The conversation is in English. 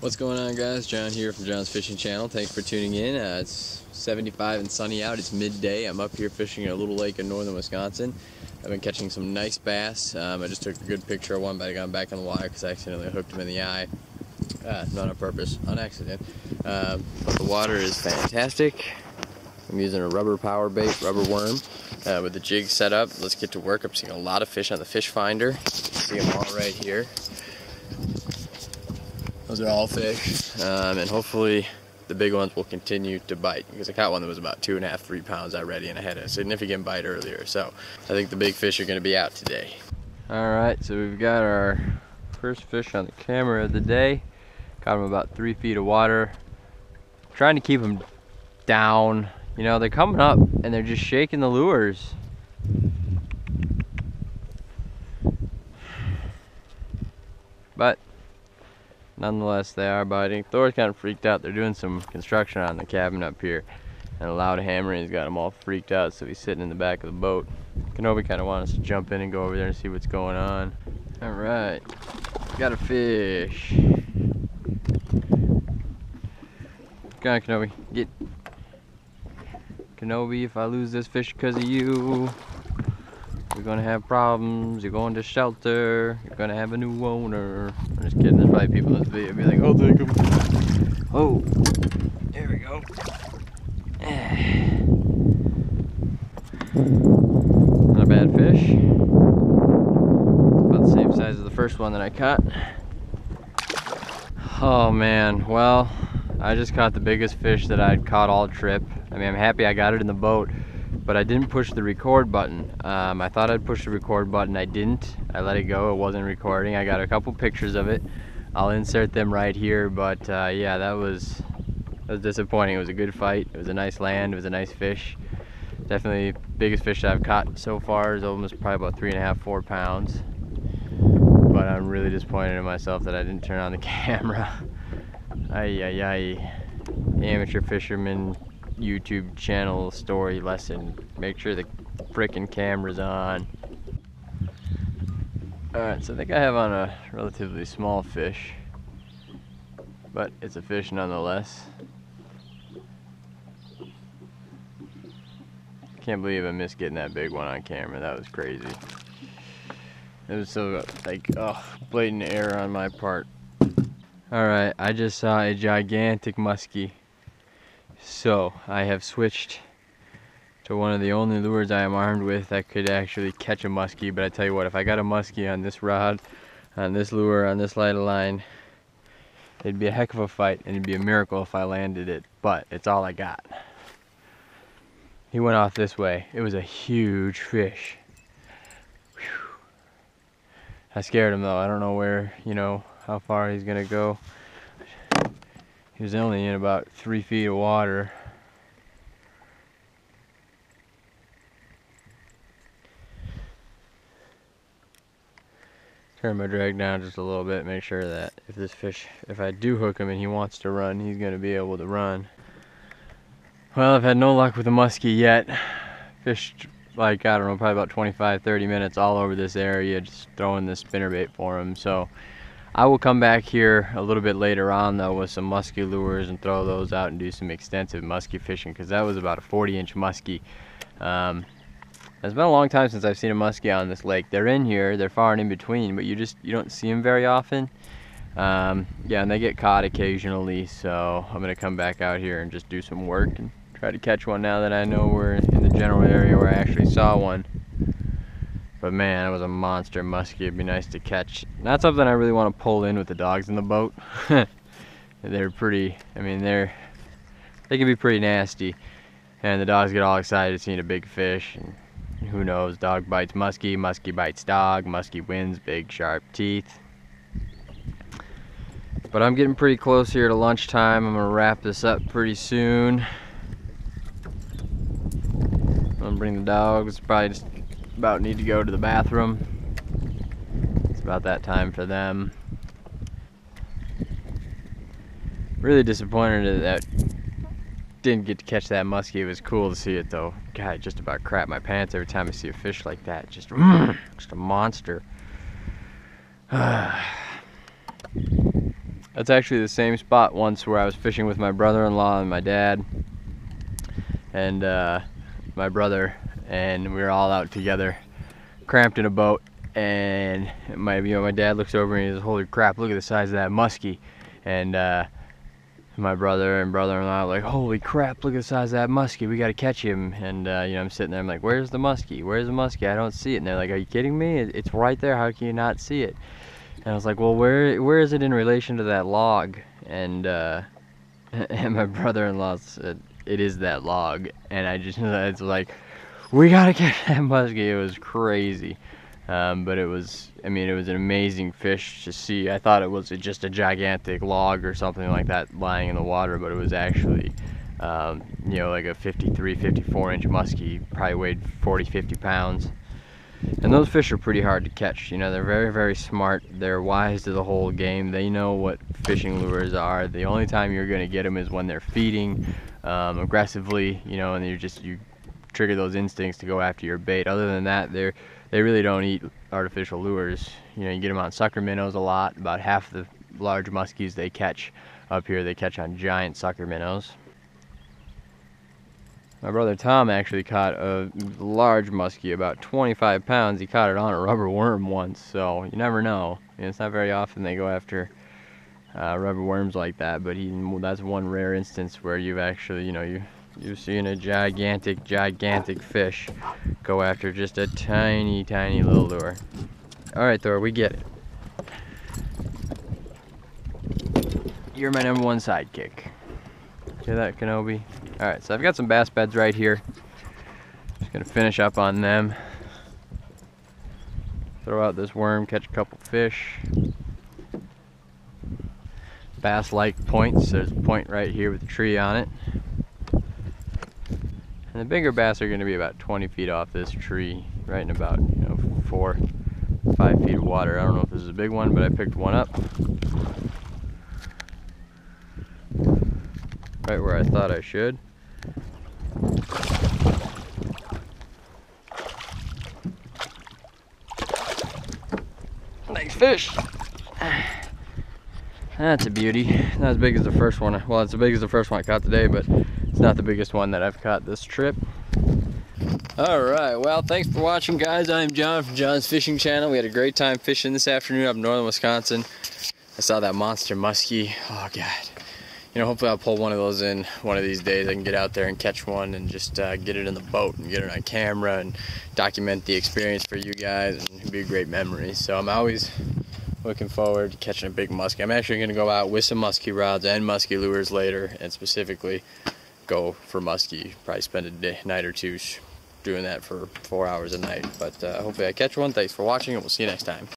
What's going on, guys? John here from John's Fishing Channel. Thanks for tuning in. It's 75 and sunny out. It's midday. I'm up here fishing at a little lake in northern Wisconsin. I've been catching some nice bass. I just took a good picture of one, but I got him back on the water because I accidentally hooked him in the eye. Not on purpose, on accident. But the water is fantastic. I'm using a rubber power bait, rubber worm, with the jig set up. Let's get to work. I'm seeing a lot of fish on the fish finder. See them all right here. Those are all fish, and hopefully the big ones will continue to bite, because I caught one that was about 2.5, 3 pounds already, and I had a significant bite earlier, so I think the big fish are going to be out today. Alright, so we've got our first fish on the camera of the day. Caught them about 3 feet of water. Trying to keep them down. You know, they're coming up and they're just shaking the lures. But nonetheless, they are biting. Thor's kind of freaked out. They're doing some construction on the cabin up here, and a loud hammering's got him all freaked out, so he's sitting in the back of the boat. Kenobi kind of wants us to jump in and go over there and see what's going on. All right, got a fish. Come on, Kenobi, get. Kenobi, if I lose this fish because of you, you're gonna have problems. You're going to shelter. You're gonna have a new owner. I'm just kidding. There's probably people in this video be like, "I'll take him." Oh, there we go. Not a bad fish. About the same size as the first one that I caught. Oh man, well, I just caught the biggest fish that I'd caught all trip. I mean, I'm happy I got it in the boat, but I didn't push the record button. I thought I'd push the record button. I didn't. I let it go. It wasn't recording. I got a couple pictures of it. I'll insert them right here, but yeah, that was disappointing. It was a good fight. It was a nice land. It was a nice fish. Definitely biggest fish that I've caught so far is almost probably about 3.5, 4 pounds. But I'm really disappointed in myself that I didn't turn on the camera. Ay, ay, ay. Amateur fisherman YouTube channel story lesson. Make sure the frickin' camera's on. Alright, so I think I have on a relatively small fish, but it's a fish nonetheless. Can't believe I missed getting that big one on camera. That was crazy. It was so, like, oh, blatant error on my part. Alright, I just saw a gigantic muskie. So, I have switched to one of the only lures I am armed with that could actually catch a muskie. But I tell you what, if I got a muskie on this rod, on this lure, on this light of line, it'd be a heck of a fight, and it'd be a miracle if I landed it. But it's all I got. He went off this way. It was a huge fish. Whew. I scared him though. I don't know where, you know, how far he's gonna go. He was only in about 3 feet of water. Turn my drag down just a little bit, make sure that if this fish, if I do hook him and he wants to run, he's gonna be able to run. Well, I've had no luck with the muskie yet. Fished like, I don't know, probably about 25, 30 minutes all over this area, just throwing this spinnerbait for him. So I will come back here a little bit later on though with some muskie lures and throw those out and do some extensive muskie fishing, because that was about a 40-inch muskie. It's been a long time since I've seen a muskie on this lake. They're in here, they're far and in between, but you don't see them very often. Yeah, and they get caught occasionally, so I'm gonna come back out here and just do some work and try to catch one now that I know we're in the general area where I actually saw one. But man, it was a monster muskie. It'd be nice to catch. Not something I really want to pull in with the dogs in the boat. They're pretty, I mean, they can be pretty nasty. And the dogs get all excited seeing a big fish. And who knows, dog bites muskie, muskie bites dog, muskie wins, big sharp teeth. But I'm getting pretty close here to lunchtime. I'm gonna wrap this up pretty soon. I'm gonna bring the dogs, probably just about need to go to the bathroom. It's about that time for them. Really disappointed that didn't get to catch that muskie. It was cool to see it though. God, I just about crap my pants every time I see a fish like that. Just a monster. That's actually the same spot once where I was fishing with my brother-in-law and my dad and my brother, and we were all out together, cramped in a boat, and my dad looks over and he says, "Holy crap, look at the size of that muskie." And my brother and brother-in-law were like, "Holy crap, look at the size of that muskie, we gotta catch him." And I'm sitting there, I'm like, "Where's the muskie? Where's the muskie? I don't see it." And they're like, "Are you kidding me? It's right there, how can you not see it?" And I was like, "Well, where is it in relation to that log?" And and my brother-in-law said, "It is that log." And it's like, we gotta catch that muskie. It was crazy. But it was an amazing fish to see. I thought it was just a gigantic log or something like that lying in the water, but it was actually, like a 53, 54-inch muskie, probably weighed 40, 50 pounds. And those fish are pretty hard to catch. They're very, very smart. They're wise to the whole game. They know what fishing lures are. The only time you're going to get them is when they're feeding aggressively, and you trigger those instincts to go after your bait. Other than that, they really don't eat artificial lures. You get them on sucker minnows a lot. About half the large muskies they catch up here, they catch on giant sucker minnows. My brother Tom actually caught a large muskie, about 25 pounds. He caught it on a rubber worm once, so you never know. It's not very often they go after rubber worms like that, but that's one rare instance where you've actually, you've seen a gigantic fish go after just a tiny little lure. All right, Thor, we get it. You're my #1 sidekick. Hear that, Kenobi? All right, so I've got some bass beds right here. Just gonna finish up on them. Throw out this worm, catch a couple fish. Bass-like points. There's a point right here with a tree on it. And the bigger bass are going to be about 20 feet off this tree, right in about 4, 5 feet of water. I don't know if this is a big one, but I picked one up right where I thought I should. Nice fish. That's a beauty. Not as big as the first one. Well, it's as big as the first one I caught today, but it's not the biggest one that I've caught this trip. Alright, well, thanks for watching, guys. I'm John from John's Fishing Channel. We had a great time fishing this afternoon up in northern Wisconsin. I saw that monster muskie. Oh, God. Hopefully I'll pull one of those in one of these days. I can get out there and catch one and just get it in the boat and get it on camera and document the experience for you guys, and it'd be a great memory. So I'm always looking forward to catching a big muskie. I'm actually going to go out with some muskie rods and muskie lures later, and specifically go for muskie. Probably spend a night or two doing that for 4 hours a night. But hopefully I catch one. Thanks for watching, and we'll see you next time.